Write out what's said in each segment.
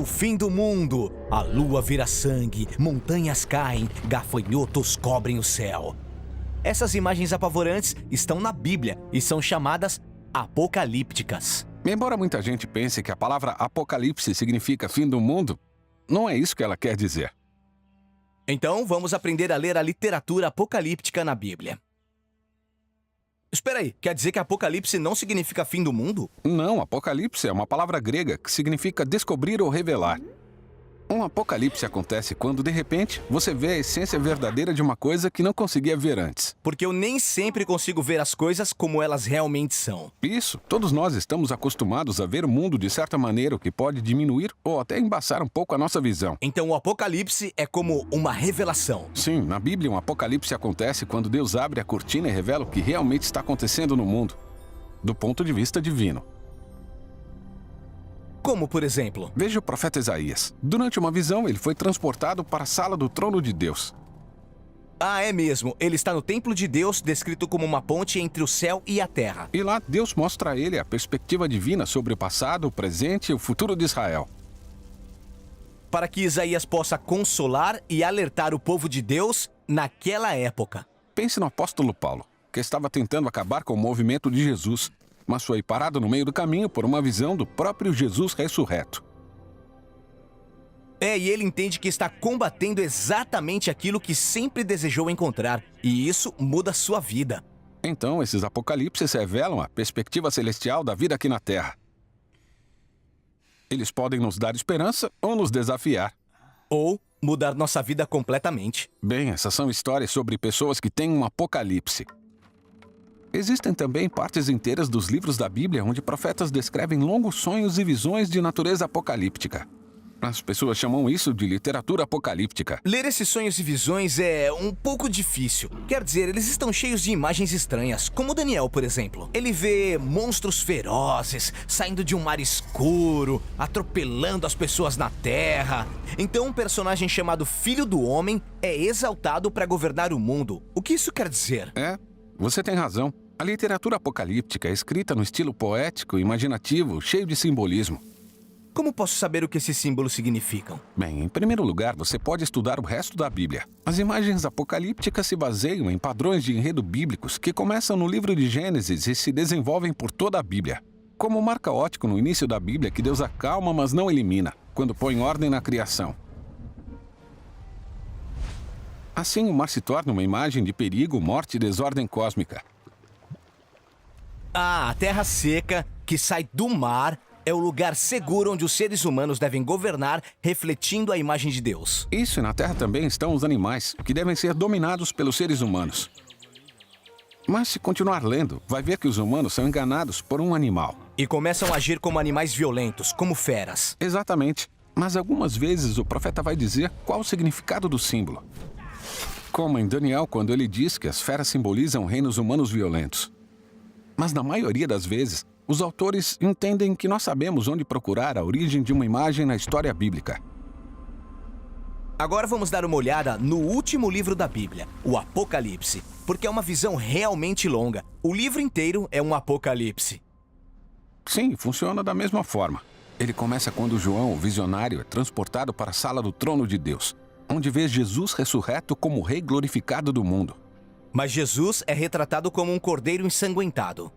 o fim do mundo. A lua vira sangue, montanhas caem, gafanhotos cobrem o céu. Essas imagens apavorantes estão na Bíblia e são chamadas apocalípticas. Embora muita gente pense que a palavra apocalipse significa fim do mundo, não é isso que ela quer dizer. Então, vamos aprender a ler a literatura apocalíptica na Bíblia. Espera aí, quer dizer que Apocalipse não significa fim do mundo? Não, apocalipse é uma palavra grega que significa descobrir ou revelar. Um apocalipse acontece quando, de repente, você vê a essência verdadeira de uma coisa que não conseguia ver antes. Porque eu nem sempre consigo ver as coisas como elas realmente são. Isso, todos nós estamos acostumados a ver o mundo de certa maneira, o que pode diminuir ou até embaçar um pouco a nossa visão. Então o Apocalipse é como uma revelação. Sim, na Bíblia um apocalipse acontece quando Deus abre a cortina e revela o que realmente está acontecendo no mundo, do ponto de vista divino. Como, por exemplo? Veja o profeta Isaías. Durante uma visão, ele foi transportado para a sala do trono de Deus. Ah, é mesmo. Ele está no templo de Deus, descrito como uma ponte entre o céu e a terra. E lá, Deus mostra a ele a perspectiva divina sobre o passado, o presente e o futuro de Israel. Para que Isaías possa consolar e alertar o povo de Deus naquela época. Pense no apóstolo Paulo, que estava tentando acabar com o movimento de Jesus, mas foi parado no meio do caminho por uma visão do próprio Jesus ressurreto. E ele entende que está combatendo exatamente aquilo que sempre desejou encontrar, e isso muda sua vida. Então, esses apocalipses revelam a perspectiva celestial da vida aqui na Terra. Eles podem nos dar esperança ou nos desafiar. Ou mudar nossa vida completamente. Bem, essas são histórias sobre pessoas que têm um apocalipse. Existem também partes inteiras dos livros da Bíblia onde profetas descrevem longos sonhos e visões de natureza apocalíptica. As pessoas chamam isso de literatura apocalíptica. Ler esses sonhos e visões é um pouco difícil. Quer dizer, eles estão cheios de imagens estranhas, como Daniel, por exemplo. Ele vê monstros ferozes saindo de um mar escuro, atropelando as pessoas na terra. Então um personagem chamado Filho do Homem é exaltado para governar o mundo. O que isso quer dizer? Você tem razão. A literatura apocalíptica é escrita no estilo poético, imaginativo, cheio de simbolismo. Como posso saber o que esses símbolos significam? Bem, em primeiro lugar, você pode estudar o resto da Bíblia. As imagens apocalípticas se baseiam em padrões de enredo bíblicos que começam no livro de Gênesis e se desenvolvem por toda a Bíblia. Como o mar caótico no início da Bíblia que Deus acalma, mas não elimina, quando põe ordem na criação. Assim, o mar se torna uma imagem de perigo, morte e desordem cósmica. A terra seca, que sai do mar, é o lugar seguro onde os seres humanos devem governar, refletindo a imagem de Deus. Isso, e na Terra também estão os animais, que devem ser dominados pelos seres humanos. Mas se continuar lendo, vai ver que os humanos são enganados por um animal. E começam a agir como animais violentos, como feras. Exatamente. Mas algumas vezes o profeta vai dizer qual o significado do símbolo. Como em Daniel, quando ele diz que as feras simbolizam reinos humanos violentos. Mas na maioria das vezes, os autores entendem que nós sabemos onde procurar a origem de uma imagem na história bíblica. Agora vamos dar uma olhada no último livro da Bíblia, o Apocalipse, porque é uma visão realmente longa. O livro inteiro é um apocalipse. Sim, funciona da mesma forma. Ele começa quando João, o visionário, é transportado para a sala do trono de Deus, onde vê Jesus ressurreto como o Rei glorificado do mundo. Mas Jesus é retratado como um cordeiro ensanguentado.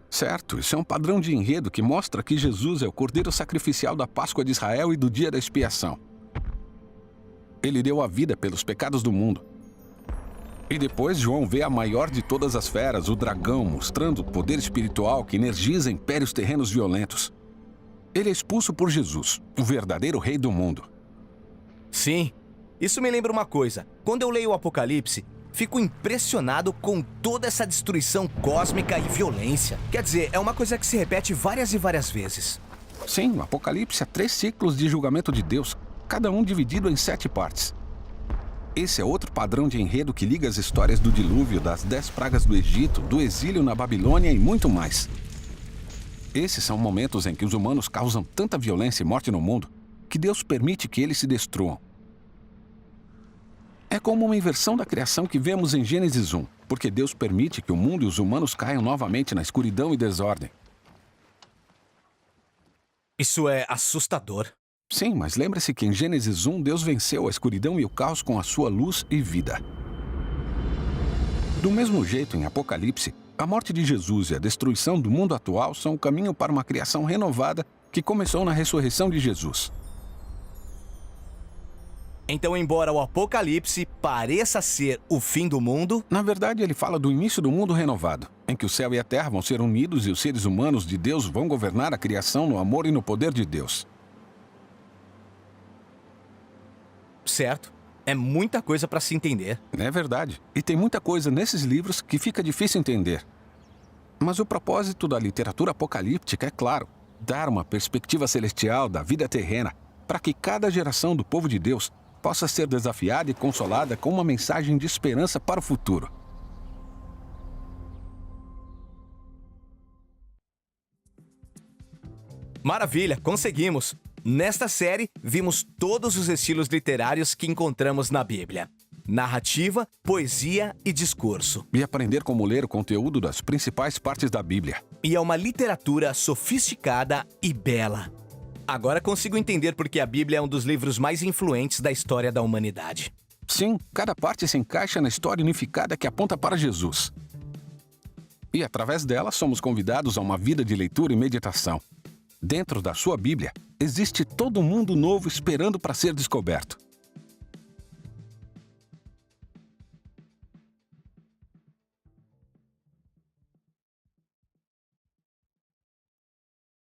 Certo, isso é um padrão de enredo que mostra que Jesus é o cordeiro sacrificial da Páscoa de Israel e do dia da expiação. Ele deu a vida pelos pecados do mundo. E depois João vê a maior de todas as feras, o dragão, mostrando o poder espiritual que energiza impérios terrenos violentos. Ele é expulso por Jesus, o verdadeiro rei do mundo. Sim, isso me lembra uma coisa. Quando eu leio o Apocalipse, fico impressionado com toda essa destruição cósmica e violência. Quer dizer, é uma coisa que se repete várias e várias vezes. Sim, o Apocalipse é 3 ciclos de julgamento de Deus, cada um dividido em 7 partes. Esse é outro padrão de enredo que liga as histórias do dilúvio, das 10 pragas do Egito, do exílio na Babilônia e muito mais. Esses são momentos em que os humanos causam tanta violência e morte no mundo que Deus permite que eles se destruam. É como uma inversão da criação que vemos em Gênesis 1, porque Deus permite que o mundo e os humanos caiam novamente na escuridão e desordem. Isso é assustador. Sim, mas lembre-se que em Gênesis 1, Deus venceu a escuridão e o caos com a sua luz e vida. Do mesmo jeito, em Apocalipse, a morte de Jesus e a destruição do mundo atual são o caminho para uma criação renovada que começou na ressurreição de Jesus. Então, embora o Apocalipse pareça ser o fim do mundo, Na verdade, ele fala do início do mundo renovado, em que o céu e a terra vão ser unidos e os seres humanos de Deus vão governar a criação no amor e no poder de Deus. certo? É muita coisa para se entender. É verdade. E tem muita coisa nesses livros que fica difícil entender. Mas o propósito da literatura apocalíptica é claro: dar uma perspectiva celestial da vida terrena para que cada geração do povo de Deus possa ser desafiada e consolada com uma mensagem de esperança para o futuro. Maravilha, conseguimos! Nesta série, vimos todos os estilos literários que encontramos na Bíblia: narrativa, poesia e discurso. E aprender como ler o conteúdo das principais partes da Bíblia. E é uma literatura sofisticada e bela. Agora consigo entender por que a Bíblia é um dos livros mais influentes da história da humanidade. Sim, cada parte se encaixa na história unificada que aponta para Jesus. E através dela somos convidados a uma vida de leitura e meditação. Dentro da sua Bíblia, existe todo um mundo novo esperando para ser descoberto.